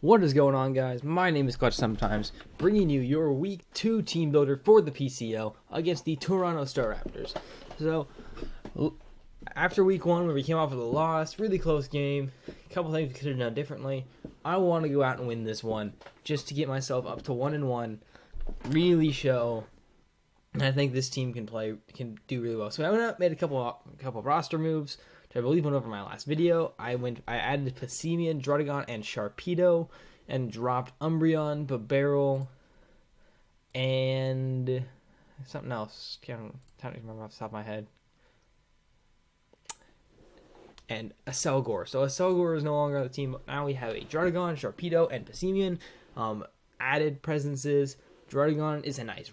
What is going on, guys? My name is Clutch Sometimes, bringing you your Week 2 team builder for the PCL against the Toronto Staraptors. So, after Week 1, where we came off with a loss, really close game, a couple things we could have done differently, I want to go out and win this one just to get myself up to 1-1, really show. And I think this team can do really well. So I went out, made a couple of roster moves. I believe went over my last video. I added Pessimian, Druddigon, and Sharpedo, and dropped Umbreon, Barrel, and something else. Can't remember off the top of my head. And a Selgor. So a Selgor is no longer on the team. Now we have a Druddigon, Sharpedo, and Pessimian. Added presences. Druddigon is a nice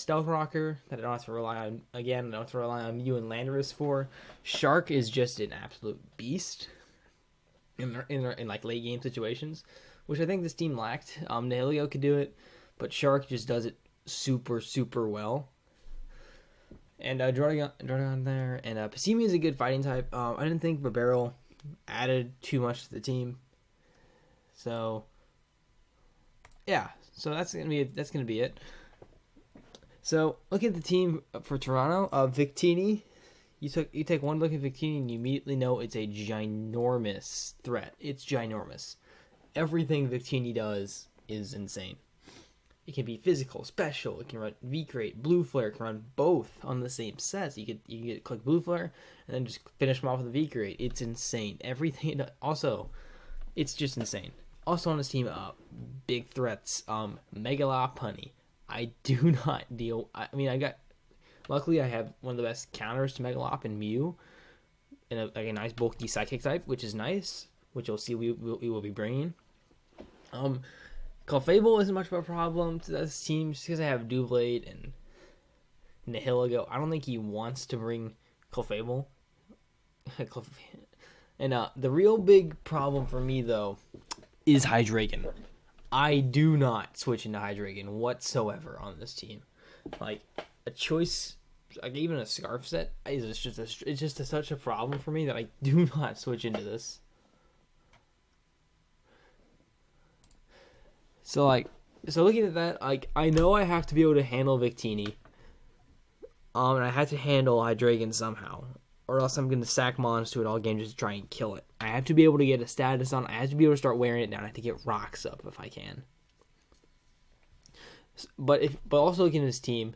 stealth rocker that I don't have to rely on. Again, I don't have to rely on you and Landorus for. Shark is just an absolute beast in like late game situations, which I think this team lacked. Nihilio could do it, but Shark just does it super well. And Druddigon there, and Pessimian is a good fighting type. I didn't think Barrel added too much to the team, so yeah. So that's gonna be it. So looking at the team for Toronto, Victini, you take one look at Victini and you immediately know it's a ginormous threat. It's ginormous. Everything Victini does is insane. It can be physical, special. It can run V-Crate, Blue Flare. It can run both on the same sets. You can click Blue Flare and then just finish them off with a V-Crate. It's insane. Everything. Also, it's just insane. Also on his team, big threats, Megalopunny. Punny. I do not deal. Luckily I have one of the best counters to Megalop and Mew, in a nice bulky psychic type, which is nice, which you'll see we will be bringing. Clefable isn't much of a problem to this team, just because I have Doublade and Nihilego. I don't think he wants to bring Clefable. And the real big problem for me, though, is Hydreigon. I do not switch into Hydreigon whatsoever on this team. Like, a choice, like even a Scarf set, it's just such a problem for me that I do not switch into this. So looking at that, like, I know I have to be able to handle Victini. And I have to handle Hydreigon somehow, or else I'm going to sack Mons to it all game just to try and kill it. I have to be able to get a status on. I have to be able to start wearing it down. I have to get rocks up if I can. But also looking at his team,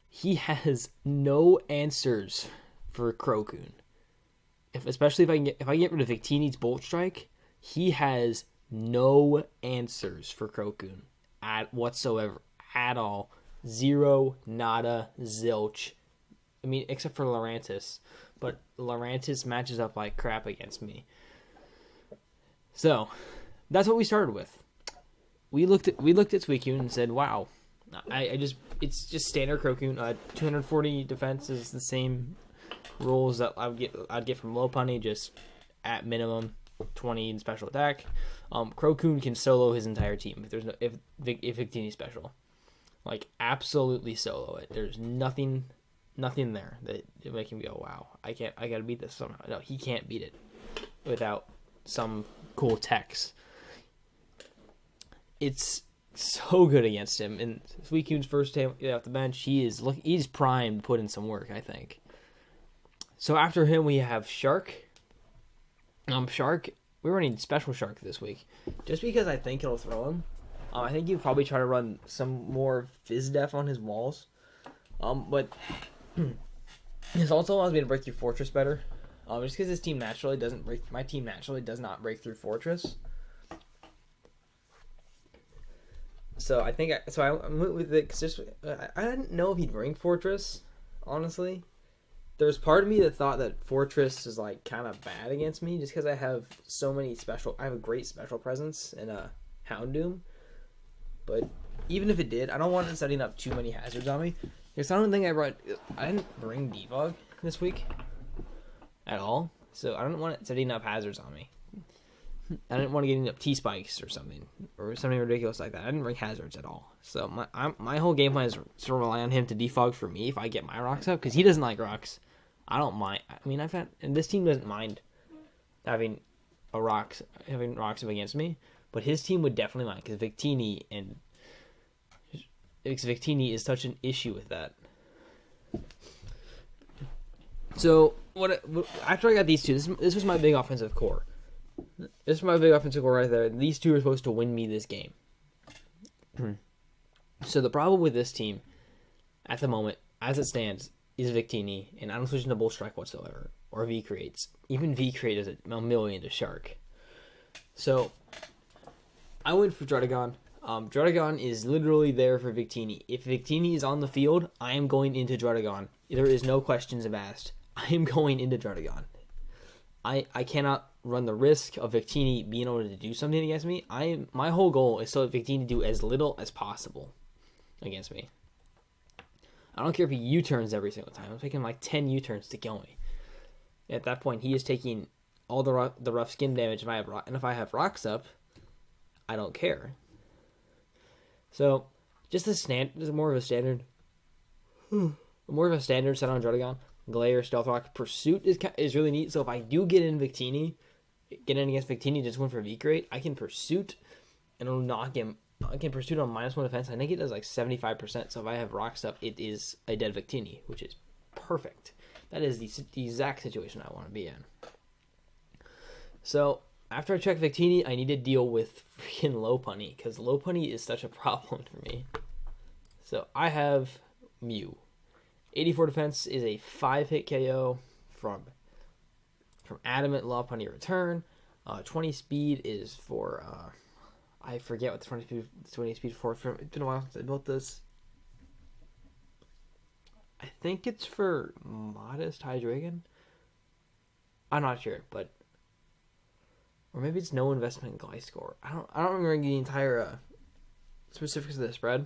he has no answers for Crocoon. Especially if I get rid of Victini's Bolt Strike, he has no answers for Crocoon whatsoever at all. Zero, nada, zilch. I mean, except for Lurantis. But Lurantis matches up like crap against me. So, that's what we started with. We looked at Suicune and said, "Wow, it's just standard Crocoon. 240 defense is the same rules that I'd get from Lopunny, just at minimum 20 in special attack. Crocoon can solo his entire team if Victini's special, like absolutely solo it. There's nothing there that make him go, wow, I gotta beat this somehow. No, he can't beat it without some cool techs. It's so good against him. And Suicune's first day off the bench, he's primed to put in some work, I think. So after him, we have Shark. Shark, we're running Special Shark this week, just because I think it'll throw him. I think you probably try to run some more Fizz Def on his walls. But this also allows me to break through Fortress better. Just because his team naturally doesn't break. My team naturally does not break through Fortress. So I went with it because I didn't know if he'd bring Fortress. Honestly, there's part of me that thought that Fortress is like kind of bad against me, just because I have so many I have a great special presence in a Houndoom. But even if it did, I don't want it setting up too many hazards on me. There's not one thing I didn't bring Defog this week at all, so I don't want it setting up hazards on me. I didn't want to get up T-Spikes or something ridiculous like that. I didn't bring hazards at all. So my whole game plan is to rely on him to defog for me if I get my rocks up, because he doesn't like rocks. I don't mind. I mean, and this team doesn't mind having rocks up against me, but his team would definitely mind because Victini is such an issue with that. So after I got these two, this was my big offensive core. This is my big offensive core right there. These two are supposed to win me this game. So the problem with this team at the moment, as it stands, is Victini, and I don't switch into Bull Strike whatsoever, or V creates. Even V create is a million to Shark. So I went for Druddigon. Druddigon is literally there for Victini. If Victini is on the field, I am going into Druddigon. There is no questions asked. I am going into Druddigon. I cannot run the risk of Victini being able to do something against me. My whole goal is so that Victini do as little as possible against me. I don't care if he U-turns every single time. I'm taking like 10 U-turns to kill me. At that point, he is taking all the rough skin damage if I have rocks up. I don't care. So, just more of a standard set on Druddigon. Glare, Stealth Rock, Pursuit is really neat. So if I do get in against Victini, just went for V-Crate, I can Pursuit and it'll knock him. I can Pursuit on -1 defense. I think it does like 75%. So if I have rocks up, it is a dead Victini, which is perfect. That is the exact situation I want to be in. So after I check Victini, I need to deal with freaking Low Punny because Low Punny is such a problem for me. So I have Mew. 84 defense is a 5-hit KO from Adamant Low Punny Return. 20 speed is for I forget what the 20 speed for. It's been a while since I built this. I think it's for Modest Hydreigon. I'm not sure, but or maybe it's no investment in Gliscor. I don't remember the entire specifics of the spread.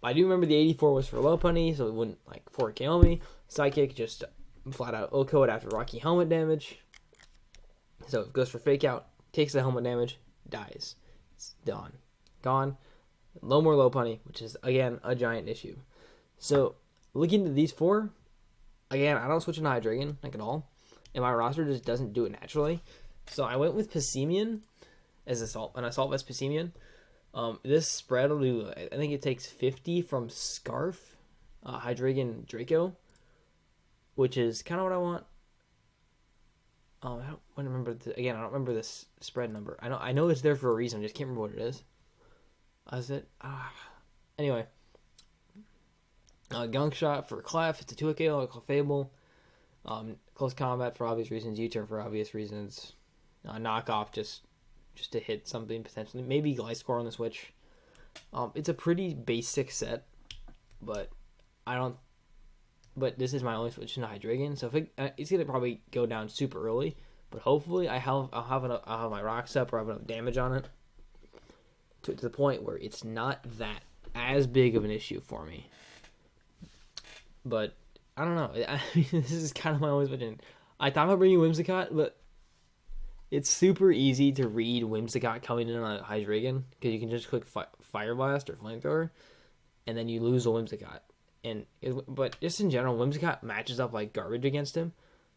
I do remember the 84 was for Low Punny, so it wouldn't like 4KO me. Psychic just flat out OHKO it after Rocky Helmet damage. So it goes for Fake Out, takes the helmet damage, dies. It's done. Gone. No more Low Punny, which is again a giant issue. So looking at these four, again, I don't switch into Hydreigon like at all. And my roster just doesn't do it naturally. So I went with Passimian as an Assault Vest Passimian. This spread will do, I think it takes 50 from Scarf, Hydreigon Draco, which is kind of what I want. I don't remember, I don't remember this spread number. I know it's there for a reason, I just can't remember what it is. Is it? Anyway. Gunk Shot for Clef, it's a 2-hit KO, like Clefable. Close Combat for obvious reasons, U-Turn for obvious reasons. Knockoff just to hit something potentially. Maybe Gliscor on the Switch. It's a pretty basic set, but this is my only switch into Hydreigon, so it's gonna probably go down super early. But hopefully, I'll have my rocks up or have enough damage on it to the point where it's not that as big of an issue for me. But I don't know. I mean, this is kind of my only switch. I thought about bringing Whimsicott, but it's super easy to read Whimsicott coming in on a Hydreigon because you can just click Fire Blast or Flamethrower, and then you lose a Whimsicott. But just in general, Whimsicott matches up like garbage against him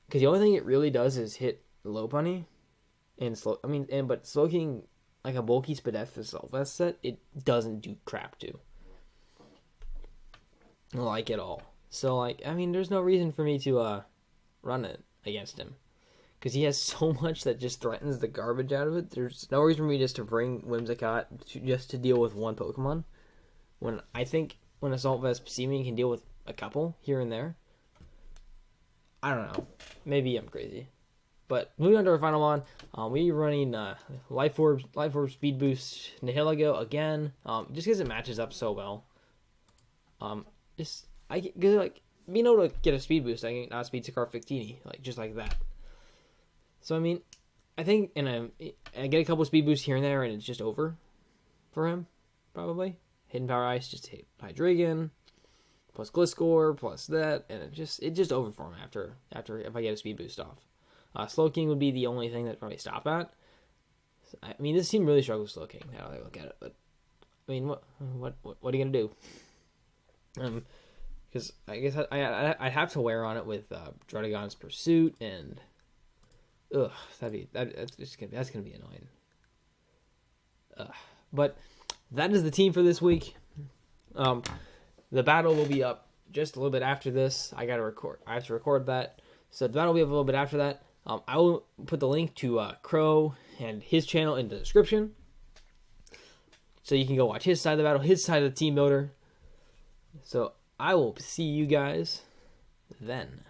because the only thing it really does is hit Low Punny and but Slowking like a bulky Spadef Assault Vest set, it doesn't do crap to like at all. So there's no reason for me to run it against him. Because he has so much that just threatens the garbage out of it. There's no reason for me just to bring Whimsicott just to deal with one Pokemon. When I think when Assault Vest Passimian can deal with a couple here and there. I don't know. Maybe I'm crazy. But moving on to our final one. We're running Life Orb Speed Boost Nihilego again. Just because it matches up so well. Being able to get a Speed Boost, I can not Speed Scarf Victini. Just like that. So, I think I get a couple of speed boosts here and there, and it's just over for him, probably. Hidden Power Ice just hit Hydreigon, plus Gliscor, plus that, and it's just over for him after if I get a speed boost off. Slowking would be the only thing that probably stop at. This team really struggles with Slowking, now that I look at it, but, what are you going to do? Because I guess I'd have to wear on it with Druddigon's Pursuit, and that's gonna be annoying. But that is the team for this week. The battle will be up just a little bit after this. I have to record that. So the battle will be up a little bit after that. I will put the link to Krow and his channel in the description. So you can go watch his side of the battle, his side of the team builder. So I will see you guys then.